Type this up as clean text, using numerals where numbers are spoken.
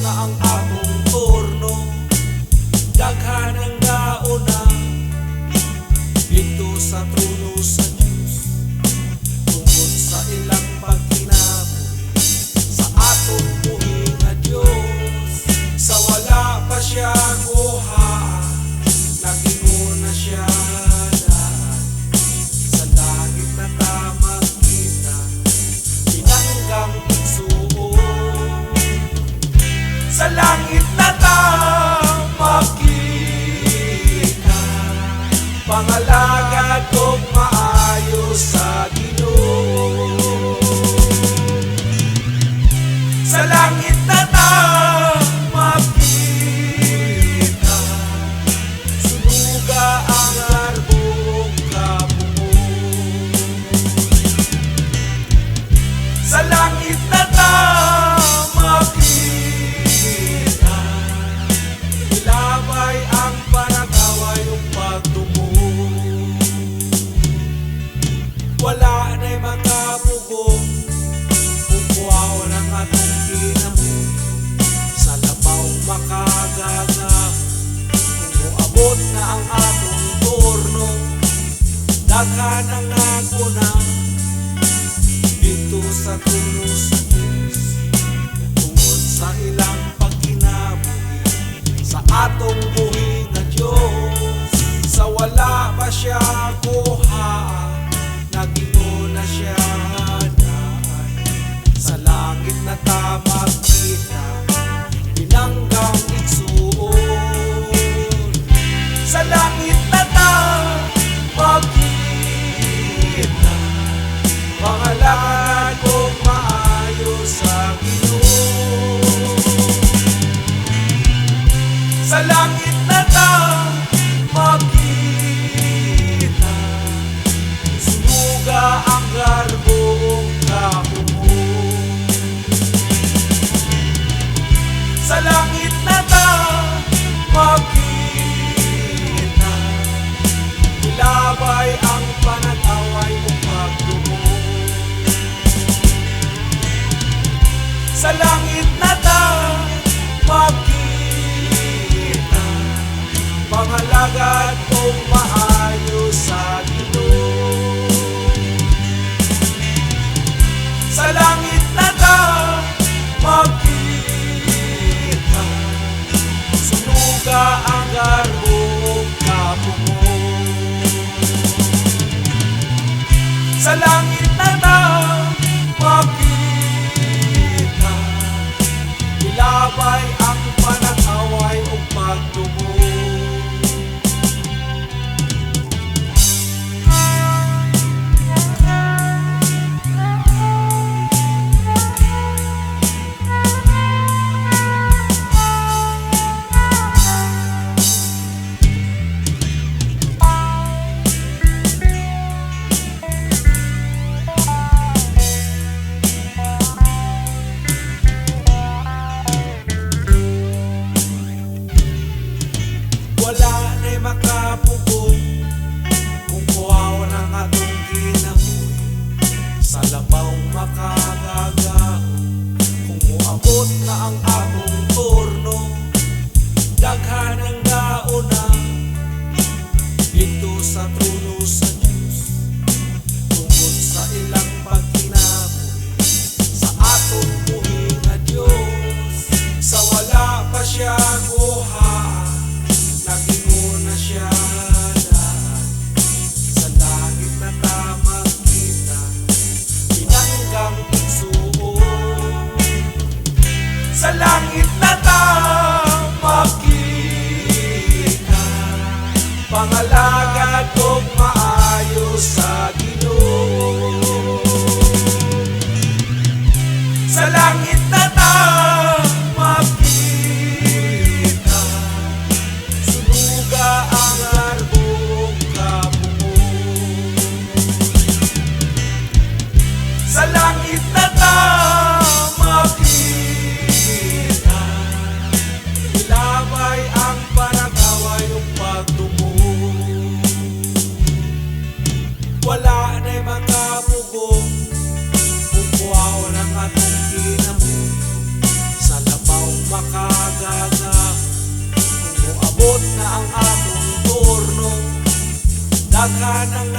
na ang atong turno, daghan ang nauna dito sa trono sa Diyos. Tungkol sa ilang pagkinabuhi sa atong buhi nga Diyos, sa wala pa siya kuha, nagingon na siya lahat. Sa langit na ta magkita, pinanggang igsuon. Sa langit na ta magkita, pangalagad ug maayo sa Ginoo. Sa langit na ta magkita, sunuga ang arbong kabuo. Sa langit na ta magkita, ilabay ang panagaway ug pagtumo. Wala na'y makapugong kung kuwaw ng atong kinabuhi, sa labaw makagaga kung muabot na ang atong turno, daghan ang naguna dito sa trono sa Diyos. Tungod sa ilang pagkinabuhi sa atong buhi nga Diyos, sa wala pa siya kuha, nagingon na siya dahil. Sa langit na ta magkita, pinanggang igsuon. Sa langit na ta magkita, pangalagad ug maayo sa Ginoo. Sa langit na ta magkita, sunuga ang garbong kabuo. Sa langit na ta magkita, ilabay ang panag-away ug pagtumo. Sa langit na ta magkita, pangalagad ug maayo sa Ginoo. Sa langit na ta magkita, sunuga ang garbong kabuo. Sa langit na ta magkita, ilabay ang panag-away ug pagtumo. Wala na'y makapugong kung kuwaw ng atong kinabuhi, sa labaw makagagahon kung muabot na ang atong turno, daghan ang nauna dito sa trono sa Diyos. Tungkol sa ilang pagkinabuhi sa atong buhi nga Diyos, sa wala pa siya kuha, nagingon na siya lahat. Sa langit na ta magkita, pinanggang igsuon. Sa langit na ta magkita, pangalagad ug maayo sa Ginoo. Sa langit na ta magkita, sunuga ang arbong kabuo. Sa langit na ta magkita, ilabay ang panag-away ug pagtumo. Wala na'y makapugong kung kuwaw ng atong kinabuhi, sa labaw maka ng